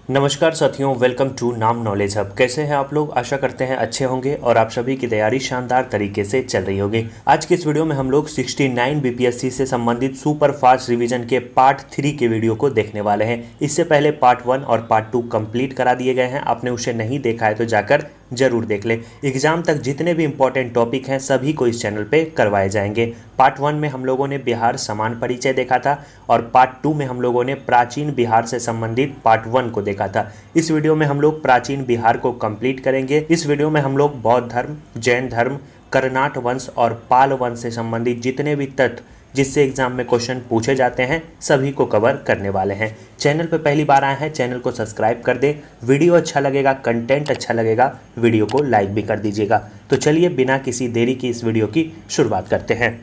नमस्कार साथियों, welcome to नाम नॉलेज हब। कैसे हैं आप लोग? आशा करते हैं अच्छे होंगे और आप सभी की तैयारी शानदार तरीके से चल रही होगी। आज की इस वीडियो में हम लोग 69 बीपीएससी से संबंधित सुपर फास्ट रिवीजन के पार्ट 3 के वीडियो को देखने वाले हैं। इससे पहले पार्ट 1 और पार्ट 2 कंप्लीट करा दिए गए हैं। आपने उसे नहीं देखा है तो जाकर जरूर देख ले। एग्जाम तक जितने भी इंपॉर्टेंट टॉपिक हैं सभी को इस चैनल पे करवाए जाएंगे। पार्ट 1 में हम लोगों ने बिहार समान परिचय देखा था और पार्ट 2 में हम लोगों ने प्राचीन बिहार से संबंधित पार्ट 1 को देखा था। इस वीडियो में हम लोग प्राचीन बिहार को कंप्लीट करेंगे। इस वीडियो में हम लोग बौद्ध धर्म, जैन धर्म, कर्नाट वंश और पाल वंश से संबंधित जितने भी तथ्य जिससे एग्जाम में क्वेश्चन पूछे जाते हैं सभी को कवर करने वाले हैं। चैनल पे पहली बार आए हैं, चैनल को सब्सक्राइब कर दें। वीडियो अच्छा लगेगा, कंटेंट अच्छा लगेगा, वीडियो को लाइक भी कर दीजिएगा। तो चलिए बिना किसी देरी की इस वीडियो की शुरुआत करते हैं।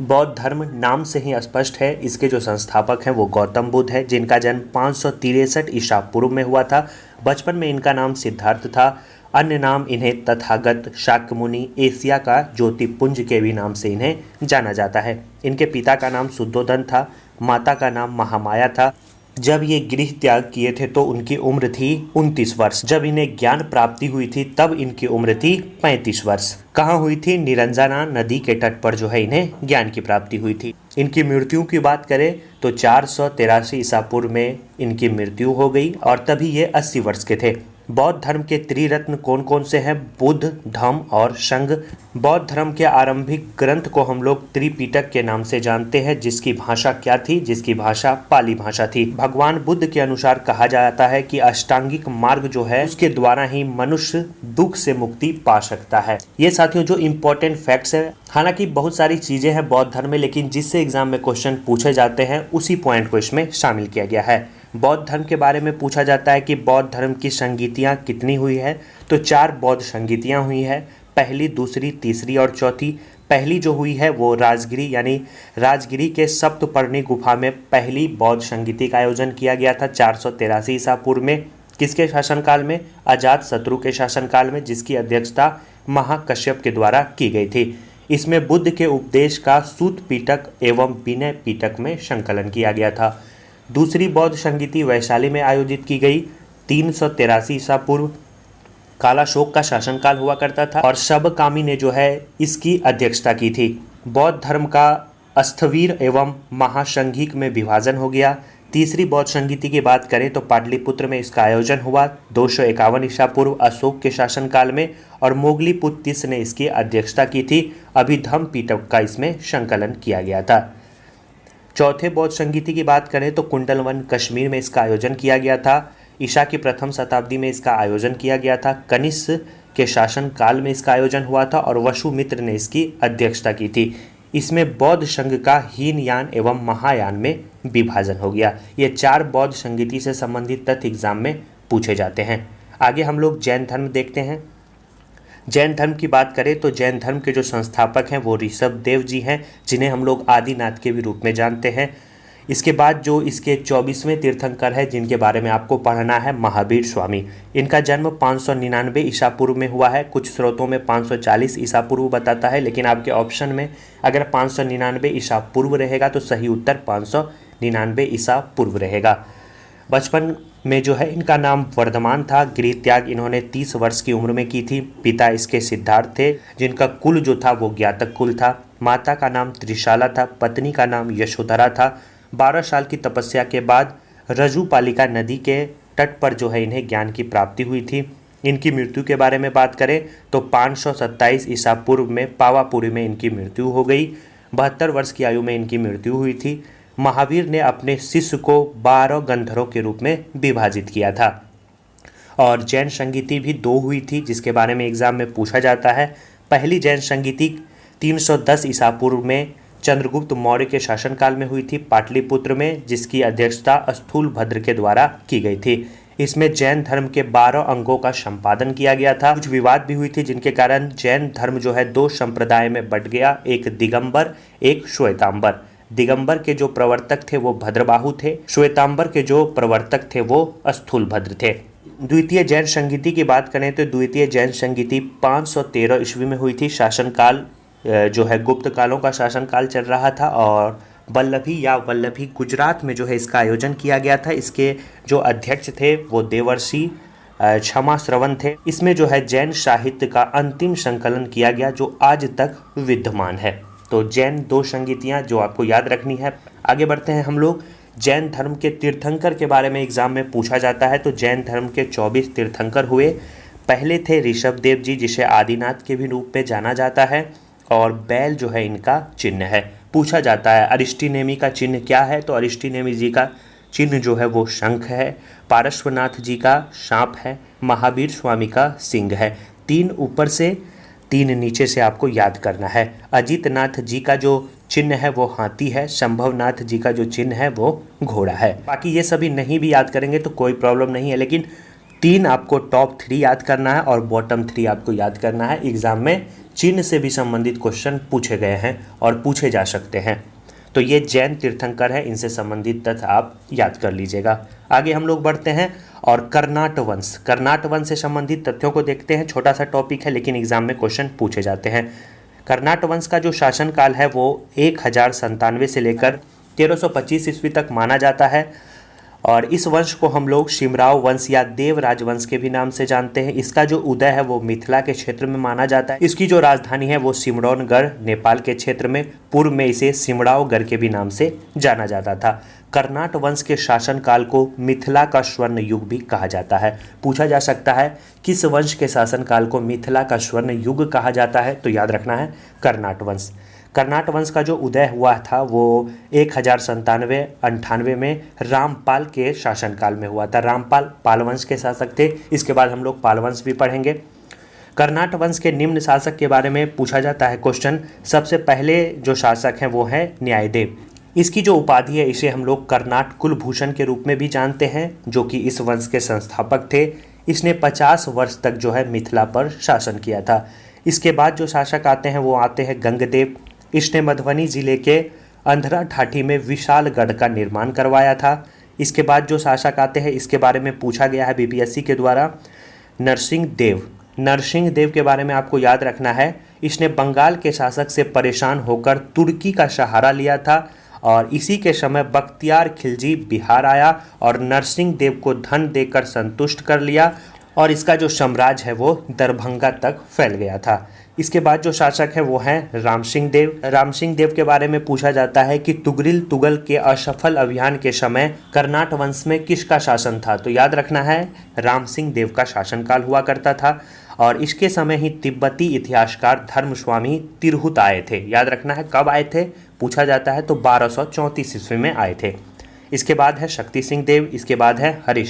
बौद्ध धर्म नाम से ही स्पष्ट है, इसके जो संस्थापक हैं वो गौतम बुद्ध है, जिनका जन्म 563 ईसा पूर्व में हुआ था। बचपन में इनका नाम सिद्धार्थ था। अन्य नाम इन्हें तथागत, शाक्यमुनि, एशिया का ज्योतिपुंज के भी नाम से इन्हें जाना जाता है। इनके पिता का नाम शुद्धोधन था, माता का नाम महामाया था। जब ये गृह त्याग किए थे तो उनकी उम्र थी 29 वर्ष। जब इन्हें ज्ञान प्राप्ति हुई थी तब इनकी उम्र थी 35 वर्ष। कहाँ हुई थी? निरंजना नदी के तट पर जो है इन्हें ज्ञान की प्राप्ति हुई थी। इनकी मृत्यु की बात करें तो 483 ईसा पूर्व में इनकी मृत्यु हो गई और तभी ये 80 वर्ष के थे। बौद्ध धर्म के त्रिरत्न कौन कौन से हैं? बुद्ध, धम्म और संघ। बौद्ध धर्म के आरंभिक ग्रंथ को हम लोग त्रिपिटक के नाम से जानते हैं, जिसकी भाषा क्या थी? जिसकी भाषा पाली भाषा थी। भगवान बुद्ध के अनुसार कहा जाता है कि अष्टांगिक मार्ग जो है उसके द्वारा ही मनुष्य दुख से मुक्ति पा सकता है। ये साथियों जो इम्पोर्टेंट फैक्ट्स है। हालांकि बहुत सारी चीजें हैं बौद्ध धर्म में, लेकिन जिससे एग्जाम में क्वेश्चन पूछे जाते हैं उसी पॉइंट को इसमें शामिल किया गया है। बौद्ध धर्म के बारे में पूछा जाता है कि बौद्ध धर्म की संगीतियाँ कितनी हुई है, तो 4 बौद्ध संगीतियाँ हुई है। पहली, दूसरी, तीसरी और चौथी। पहली जो हुई है वो राजगिरी यानी राजगिरी के सप्तपर्णी गुफा में पहली बौद्ध संगीति का आयोजन किया गया था 483 ईसा पूर्व में। किसके शासनकाल में? अजात शत्रु के शासनकाल में, जिसकी अध्यक्षता महाकश्यप के द्वारा की गई थी। इसमें बुद्ध के उपदेश का सूत पीटक एवं विनय पीटक में संकलन किया गया था। दूसरी बौद्ध संगीति वैशाली में आयोजित की गई 383 ईसा पूर्व। कालाशोक का शासनकाल हुआ करता था और शबकामी ने जो है इसकी अध्यक्षता की थी। बौद्ध धर्म का स्थविर एवं महासंघिक में विभाजन हो गया। तीसरी बौद्ध संगीति की बात करें तो पाटलिपुत्र में इसका आयोजन हुआ 251 ईसा पूर्व अशोक के शासनकाल में और मोगलीपुत्र तीस ने इसकी अध्यक्षता की थी। अभिधम्म पीटक का इसमें संकलन किया गया था। चौथे बौद्ध संगीति की बात करें तो कुंडलवन कश्मीर में इसका आयोजन किया गया था। ईसा की प्रथम शताब्दी में इसका आयोजन किया गया था। कनिष्क के शासन काल में इसका आयोजन हुआ था और वसुमित्र ने इसकी अध्यक्षता की थी। इसमें बौद्ध संघ का हीनयान एवं महायान में विभाजन हो गया। ये 4 बौद्ध संगीति से संबंधित तथ्य एग्जाम में पूछे जाते हैं। आगे हम लोग जैन धर्म देखते हैं। जैन धर्म की बात करें तो जैन धर्म के जो संस्थापक हैं वो ऋषभदेव जी हैं, जिन्हें हम लोग आदिनाथ के भी रूप में जानते हैं। इसके बाद जो इसके 24वें तीर्थंकर हैं जिनके बारे में आपको पढ़ना है, महावीर स्वामी। इनका जन्म 599 ईसा पूर्व में हुआ है। कुछ स्रोतों में 540 ईसा पूर्व बताता है, लेकिन आपके ऑप्शन में अगर 599 ईसा पूर्व रहेगा तो सही उत्तर 599 ईसा पूर्व रहेगा। बचपन में जो है इनका नाम वर्धमान था। गृह त्याग इन्होंने 30 वर्ष की उम्र में की थी। पिता इसके सिद्धार्थ थे, जिनका कुल जो था वो ज्ञातक कुल था। माता का नाम त्रिशाला था, पत्नी का नाम यशोधरा था। 12 साल की तपस्या के बाद रजुपालिका नदी के तट पर जो है इन्हें ज्ञान की प्राप्ति हुई थी। इनकी मृत्यु के बारे में बात करें तो 527 ईसा पूर्व में पावापुरी में इनकी मृत्यु हो गई। 72 वर्ष की आयु में इनकी मृत्यु हुई थी। महावीर ने अपने शिष्य को 12 गंधर्वों के रूप में विभाजित किया था। और जैन संगीति भी 2 हुई थी, जिसके बारे में एग्जाम में पूछा जाता है। पहली जैन संगीति 310 ईसा पूर्व में चंद्रगुप्त मौर्य के शासनकाल में हुई थी पाटलिपुत्र में, जिसकी अध्यक्षता स्थूलभद्र के द्वारा की गई थी। इसमें जैन धर्म के 12 अंगों का संपादन किया गया था। कुछ विवाद भी हुई थी, जिनके कारण जैन धर्म जो है 2 संप्रदाय में बंट गया, एक दिगंबर, एक श्वेतांबर। दिगंबर के जो प्रवर्तक थे वो भद्रबाहु थे, श्वेतांबर के जो प्रवर्तक थे वो स्थूलभद्र थे। द्वितीय जैन संगीति की बात करें तो द्वितीय जैन संगीति 513 ईस्वी में हुई थी। शासनकाल जो है गुप्त कालों का शासनकाल चल रहा था और वल्लभी या वल्लभी गुजरात में जो है इसका आयोजन किया गया था। इसके जो अध्यक्ष थे वो देवर्षि क्षमा श्रवण थे। इसमें जो है जैन साहित्य का अंतिम संकलन किया गया जो आज तक विद्यमान है। तो जैन 2 संगीतियाँ जो आपको याद रखनी है। आगे बढ़ते हैं हम लोग। जैन धर्म के तीर्थंकर के बारे में एग्जाम में पूछा जाता है। तो जैन धर्म के 24 तीर्थंकर हुए। पहले थे ऋषभदेव जी, जिसे आदिनाथ के भी रूप में जाना जाता है, और बैल जो है इनका चिन्ह है। पूछा जाता है अरिष्टिनेमि का चिन्ह क्या है, तो अरिष्टिनेमि जी का चिन्ह जो है वो शंख है, पार्श्वनाथ जी का सांप है, महावीर स्वामी का सिंह है। 3 ऊपर से 3 नीचे से आपको याद करना है। अजितनाथ जी का जो चिन्ह है वो हाथी है, संभवनाथ जी का जो चिन्ह है वो घोड़ा है। बाकी ये सभी नहीं भी याद करेंगे तो कोई प्रॉब्लम नहीं है, लेकिन 3 आपको टॉप 3 याद करना है और बॉटम 3 आपको याद करना है। एग्जाम में चिन्ह से भी संबंधित क्वेश्चन पूछे गए हैं और पूछे जा सकते हैं। तो ये जैन तीर्थंकर है, इनसे संबंधित तथ्य आप याद कर लीजिएगा। आगे हम लोग बढ़ते हैं और कर्नाट वंश से संबंधित तथ्यों को देखते हैं। छोटा सा टॉपिक है लेकिन एग्जाम में क्वेश्चन पूछे जाते हैं। कर्नाट वंश का जो शासनकाल है वो 1097 से लेकर 1325 ईस्वी तक माना जाता है, और इस वंश को हम लोग शिमराव वंश या देव राजवंश के भी नाम से जानते हैं। इसका जो उदय है वो मिथिला के क्षेत्र में माना जाता है। इसकी जो राजधानी है वो सिमरौनगढ़ नेपाल के क्षेत्र में, पूर्व में इसे सिमरावगढ़ के भी नाम से जाना जाता था। कर्नाट वंश के शासनकाल को मिथिला का स्वर्ण युग भी कहा जाता है। पूछा जा सकता है किस वंश के शासनकाल को मिथिला का स्वर्ण युग कहा जाता है, तो याद रखना है कर्नाट वंश। कर्नाट वंश का जो उदय हुआ था वो 1097-98 में रामपाल के शासनकाल में हुआ था। रामपाल पाल वंश के शासक थे। इसके बाद हम लोग पाल वंश भी पढ़ेंगे। कर्नाट वंश के निम्न शासक के बारे में पूछा जाता है क्वेश्चन। सबसे पहले जो शासक हैं वो है न्यायदेव। इसकी जो उपाधि है इसे हम लोग कर्नाट कुलभूषण के रूप में भी जानते हैं, जो कि इस वंश के संस्थापक थे। इसने 50 वर्ष तक जो है मिथिला पर शासन किया था। इसके बाद जो शासक आते हैं वो आते हैं गंगदेव। इसने मधुबनी जिले के अंधरा ठाठी में विशालगढ़ का निर्माण करवाया था। इसके बाद जो शासक आते हैं इसके बारे में पूछा गया है बीपीएससी के द्वारा, नरसिंह देव के बारे में आपको याद रखना है। इसने बंगाल के शासक से परेशान होकर तुर्की का सहारा लिया था, और इसी के समय बख्तियार खिलजी बिहार आया और नरसिंह देव को धन देकर संतुष्ट कर लिया, और इसका जो साम्राज्य है वो दरभंगा तक फैल गया था। इसके बाद जो शासक है वो हैं राम सिंह देव के बारे में पूछा जाता है कि तुगरिल के असफल अभियान के समय कर्नाट वंश में किसका शासन था, तो याद रखना है राम सिंह देव का शासनकाल हुआ करता था, और इसके समय ही तिब्बती इतिहासकार धर्मस्वामी तिरहुत आए थे। याद रखना है कब आए थे, पूछा जाता है तो 1234 ईस्वी में आए थे। इसके बाद है शक्ति सिंह देव। इसके बाद है हरि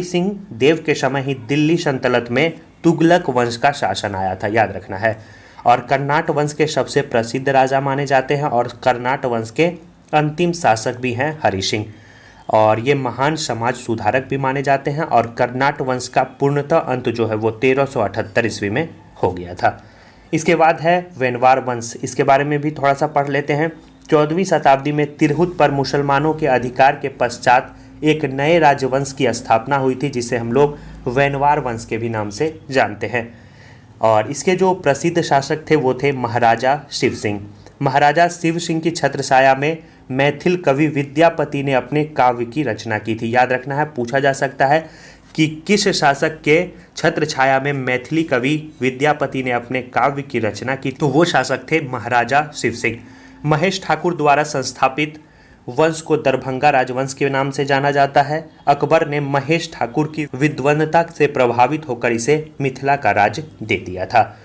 सिंह देव के समय ही दिल्ली सल्तनत में तुगलक वंश का शासन आया था, याद रखना है। और कर्नाट वंश के सबसे प्रसिद्ध राजा माने जाते हैं, और कर्नाट वंश के अंतिम शासक भी हैं हरि सिंह, और ये महान समाज सुधारक भी माने जाते हैं। और कर्नाट वंश का पूर्णतः अंत जो है वो 1378 ईस्वी में हो गया था। इसके बाद है वेनवार वंश। इसके बारे में भी थोड़ा सा पढ़ लेते हैं। 14वीं शताब्दी में तिरहुत पर मुसलमानों के अधिकार के पश्चात एक नए राजवंश की स्थापना हुई थी, जिसे हम लोग वेनवार वंश के भी नाम से जानते हैं। और इसके जो प्रसिद्ध शासक थे वो थे महाराजा शिव सिंह की छत्रछाया में मैथिल कवि विद्यापति ने अपने काव्य की रचना की थी। याद रखना है, पूछा जा सकता है कि किस शासक के छत्रछाया में मैथिली कवि विद्यापति ने अपने काव्य की रचना की, तो वो शासक थे महाराजा शिव सिंह। महेश ठाकुर द्वारा संस्थापित वंश को दरभंगा राजवंश के नाम से जाना जाता है। अकबर ने महेश ठाकुर की विद्वन्नता से प्रभावित होकर इसे मिथिला का राज दे दिया था।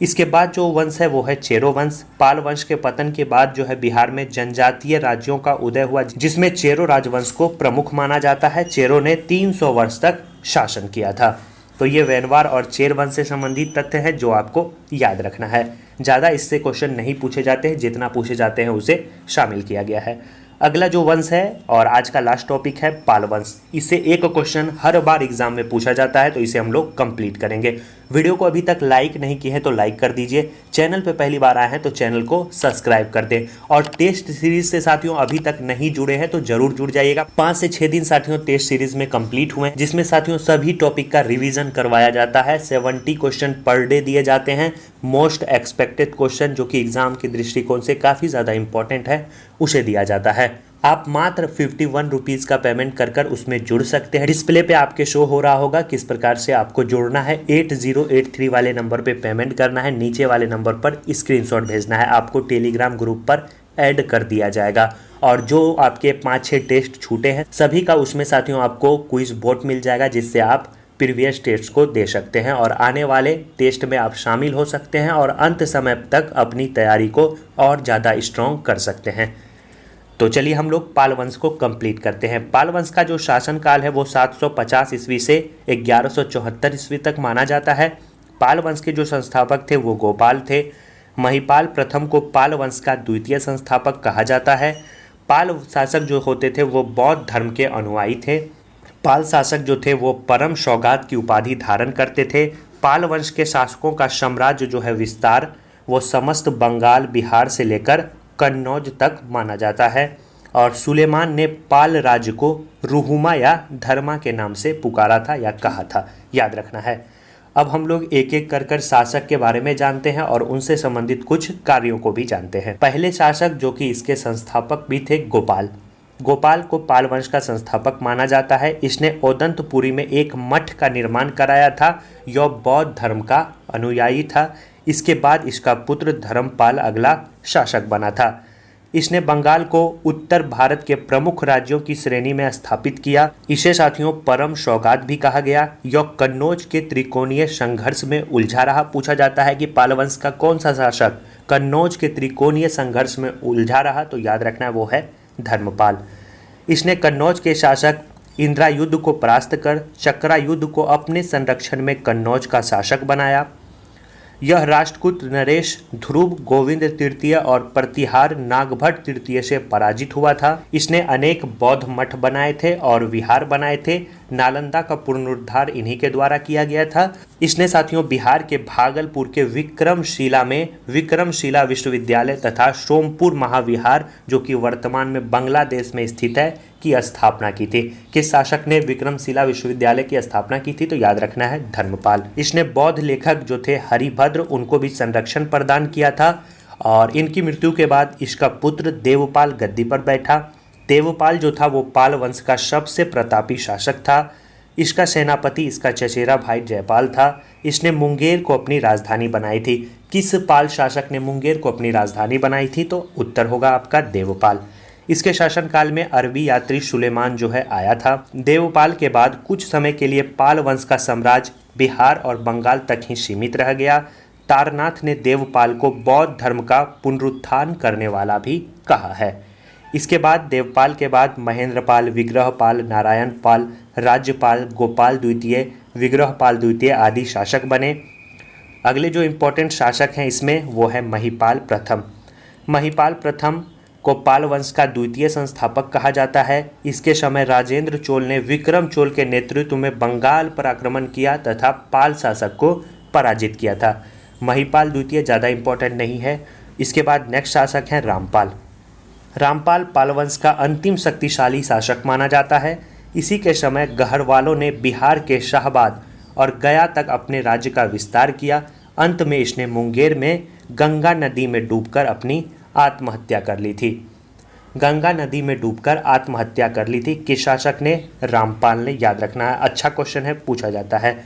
इसके बाद जो वंश है वो है चेरो वंश। पाल वंश के पतन के बाद जो है बिहार में जनजातीय राज्यों का उदय हुआ, जिसमें चेरो राजवंश को प्रमुख माना जाता है। चेरो ने 300 वर्ष तक शासन किया था। तो ये वेनवार और चेर वंश से संबंधित तथ्य है जो आपको याद रखना है। ज़्यादा इससे क्वेश्चन नहीं पूछे जाते हैं, जितना पूछे जाते हैं उसे शामिल किया गया है। अगला जो वंश है और आज का लास्ट टॉपिक है पाल वंश। इससे एक क्वेश्चन हर बार एग्जाम में पूछा जाता है, तो इसे हम लोग कंप्लीट करेंगे। वीडियो को अभी तक लाइक नहीं किए हैं तो लाइक कर दीजिए, चैनल पे पहली बार आए हैं तो चैनल को सब्सक्राइब कर दें। और टेस्ट सीरीज से साथियों अभी तक नहीं जुड़े हैं तो जरूर जुड़ जाइएगा। 5 से 6 दिन साथियों टेस्ट सीरीज में कंप्लीट हुए, जिसमें साथियों सभी टॉपिक का रिवीजन करवाया जाता है। 70 क्वेश्चन पर डे दिए जाते हैं। मोस्ट एक्सपेक्टेड क्वेश्चन जो कि एग्जाम के दृष्टिकोण से काफ़ी ज़्यादा इंपॉर्टेंट है उसे दिया जाता है। आप मात्र 51 रुपीज़ का पेमेंट कर उसमें जुड़ सकते हैं। डिस्प्ले पे आपके शो हो रहा होगा किस प्रकार से आपको जुड़ना है। 8083 वाले नंबर पे पेमेंट करना है, नीचे वाले नंबर पर स्क्रीनशॉट भेजना है, आपको टेलीग्राम ग्रुप पर ऐड कर दिया जाएगा। और जो आपके 5-6 टेस्ट छूटे हैं सभी का उसमें साथियों आपको क्विज बोर्ड मिल जाएगा, जिससे आप प्रीवियस टेस्ट को दे सकते हैं और आने वाले टेस्ट में आप शामिल हो सकते हैं और अंत समय तक अपनी तैयारी को और ज़्यादा स्ट्रॉन्ग कर सकते हैं। तो चलिए हम लोग पाल वंश को कंप्लीट करते हैं। पाल वंश का जो शासनकाल है वो 750 ईस्वी से 1174 ईस्वी तक माना जाता है। पाल वंश के जो संस्थापक थे वो गोपाल थे। महिपाल प्रथम को पाल वंश का द्वितीय संस्थापक कहा जाता है। पाल शासक जो होते थे वो बौद्ध धर्म के अनुयायी थे। पाल शासक जो थे वो परम सौगात की उपाधि धारण करते थे। पाल वंश के शासकों का साम्राज्य जो है विस्तार वो समस्त बंगाल, बिहार से लेकर कन्नौज तक माना जाता है। और सुलेमान ने पाल राज्य को रुहुमा या धर्मा के नाम से पुकारा था या कहा था, याद रखना है। अब हम लोग एक एक कर शासक के बारे में जानते हैं और उनसे संबंधित कुछ कार्यों को भी जानते हैं। पहले शासक जो कि इसके संस्थापक भी थे गोपाल। गोपाल को पाल वंश का संस्थापक माना जाता है। इसने ओदंतपुरी में एक मठ का निर्माण कराया था। यह बौद्ध धर्म का अनुयायी था। इसके बाद इसका पुत्र धर्मपाल अगला शासक बना था। इसने बंगाल को उत्तर भारत के प्रमुख राज्यों की श्रेणी में स्थापित किया। इसे साथियों परम सौगात भी कहा गया। यह कन्नौज के त्रिकोणीय संघर्ष में उलझा रहा। पूछा जाता है कि पाल वंश का कौन सा शासक कन्नौज के त्रिकोणीय संघर्ष में उलझा रहा, तो याद रखना है वो है धर्मपाल। इसने कन्नौज के शासक इंद्रायुध को परास्त कर चक्रायुध को अपने संरक्षण में कन्नौज का शासक बनाया। यह राष्ट्रकूट नरेश, ध्रुव, गोविंद तृतीय और प्रतिहार नागभट्ट तृतीय से पराजित हुआ था। इसने अनेक बौद्ध मठ बनाए थे और विहार बनाए थे। नालंदा का पुनरुद्धार इन्हीं के द्वारा किया गया था। इसने साथियों बिहार के भागलपुर के विक्रमशिला में विक्रमशिला विश्वविद्यालय तथा सोमपुर महाविहार जो कि वर्तमान में बांग्लादेश में स्थित है की स्थापना की थी। किस शासक ने विक्रमशिला विश्वविद्यालय की स्थापना की थी, तो याद रखना है धर्मपाल। इसने बौद्ध लेखक जो थे हरिभद्र उनको भी संरक्षण प्रदान किया था। और इनकी मृत्यु के बाद इसका पुत्र देवपाल गद्दी पर बैठा। देवपाल जो था वो पाल वंश का सबसे प्रतापी शासक था। इसका सेनापति इसका चचेरा भाई जयपाल था। इसने मुंगेर को अपनी राजधानी बनाई थी। किस पाल शासक ने मुंगेर को अपनी राजधानी बनाई थी, तो उत्तर होगा आपका देवपाल। इसके शासनकाल में अरबी यात्री सुलेमान जो है आया था। देवपाल के बाद कुछ समय के लिए पाल वंश का साम्राज्य बिहार और बंगाल तक ही सीमित रह गया। तारनाथ ने देवपाल को बौद्ध धर्म का पुनरुत्थान करने वाला भी कहा है। इसके बाद देवपाल के बाद महेंद्रपाल, विग्रहपाल, नारायणपाल, राज्यपाल, गोपाल द्वितीय, विग्रहपाल द्वितीय आदि शासक बने। अगले जो इम्पोर्टेंट शासक हैं इसमें वो है महिपाल प्रथम। महिपाल प्रथम को पाल वंश का द्वितीय संस्थापक कहा जाता है। इसके समय राजेंद्र चोल ने विक्रम चोल के नेतृत्व में बंगाल पर आक्रमण किया तथा पाल शासक को पराजित किया था। महिपाल द्वितीय ज़्यादा इम्पोर्टेंट नहीं है। इसके बाद नेक्स्ट शासक हैं रामपाल। रामपाल पाल वंश का अंतिम शक्तिशाली शासक माना जाता है। इसी के समय गहरवालों ने बिहार के शाहबाद और गया तक अपने राज्य का विस्तार किया। अंत में इसने मुंगेर में गंगा नदी में डूबकर अपनी आत्महत्या कर ली थी। गंगा नदी में डूबकर आत्महत्या कर ली थी। किस शासक ने? रामपाल ने, याद रखना है, अच्छा क्वेश्चन है, पूछा जाता है।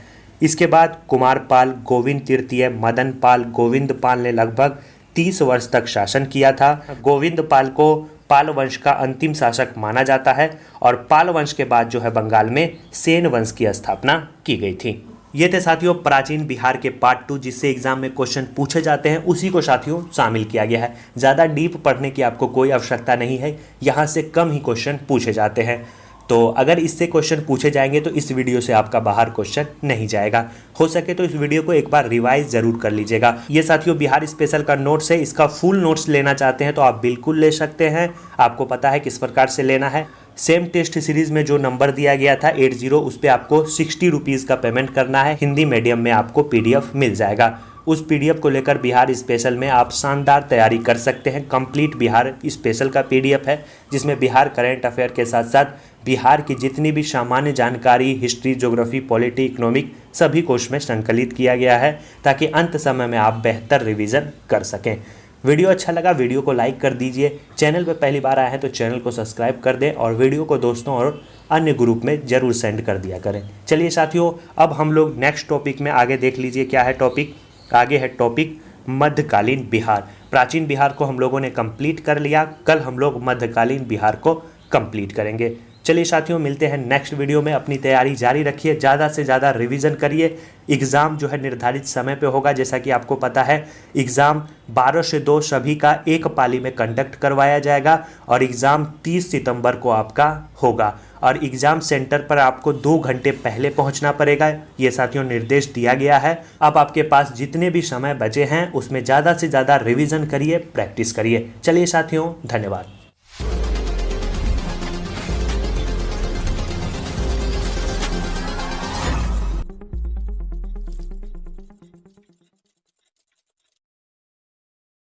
इसके बाद कुमारपाल, गोविंद तृतीय, मदन पाल, गोविंद पाल ने लगभग 30 वर्ष तक शासन किया था। गोविंद पाल को पाल वंश का अंतिम शासक माना जाता है और पाल वंश के बाद जो है बंगाल में सेन वंश की स्थापना की गई थी। ये थे साथियों प्राचीन बिहार के पार्ट 2 जिससे एग्जाम में क्वेश्चन पूछे जाते हैं, उसी को साथियों शामिल किया गया है। ज़्यादा डीप पढ़ने की आपको कोई आवश्यकता नहीं है, यहाँ से कम ही क्वेश्चन पूछे जाते हैं। तो अगर इससे क्वेश्चन पूछे जाएंगे तो इस वीडियो से आपका बाहर क्वेश्चन नहीं जाएगा। हो सके तो इस वीडियो को एक बार रिवाइज जरूर कर लीजिएगा। ये साथियों बिहार स्पेशल का नोट्स है, इसका फुल नोट्स लेना चाहते हैं तो आप बिल्कुल ले सकते हैं। आपको पता है किस प्रकार से लेना है। सेम टेस्ट सीरीज में जो नंबर दिया गया था 80, उस पर आपको 60 रुपीज़ का पेमेंट करना है। हिंदी मीडियम में आपको PDF मिल जाएगा। उस PDF को लेकर बिहार स्पेशल में आप शानदार तैयारी कर सकते हैं। कंप्लीट बिहार स्पेशल का PDF है, जिसमें बिहार करंट अफेयर के साथ साथ बिहार की जितनी भी सामान्य जानकारी, हिस्ट्री, ज्योग्राफी, पॉलिटी, इकोनॉमिक सभी को उसमें संकलित किया गया है, ताकि अंत समय में आप बेहतर रिवीजन कर सकें। वीडियो अच्छा लगा, वीडियो को लाइक कर दीजिए। चैनल पर पहली बार आए हैं तो चैनल को सब्सक्राइब कर दें और वीडियो को दोस्तों और अन्य ग्रुप में ज़रूर सेंड कर दिया करें। चलिए साथियों, अब हम लोग नेक्स्ट टॉपिक में आगे देख लीजिए क्या है टॉपिक। आगे है टॉपिक मध्यकालीन बिहार। प्राचीन बिहार को हम लोगों ने कंप्लीट कर लिया, कल हम लोग मध्यकालीन बिहार को कंप्लीट करेंगे। चलिए साथियों, मिलते हैं नेक्स्ट वीडियो में। अपनी तैयारी जारी रखिए, ज़्यादा से ज़्यादा रिवीजन करिए। एग्ज़ाम जो है निर्धारित समय पे होगा, जैसा कि आपको पता है। एग्ज़ाम 12 से 2 सभी का एक पाली में कंडक्ट करवाया जाएगा और एग्ज़ाम 30 सितंबर को आपका होगा और एग्ज़ाम सेंटर पर आपको 2 घंटे पहले पहुंचना पड़ेगा। ये साथियों निर्देश दिया गया है। अब आपके पास जितने भी समय बचे हैं उसमें ज़्यादा से ज़्यादा रिवीजन करिए, प्रैक्टिस करिए। चलिए साथियों, धन्यवाद।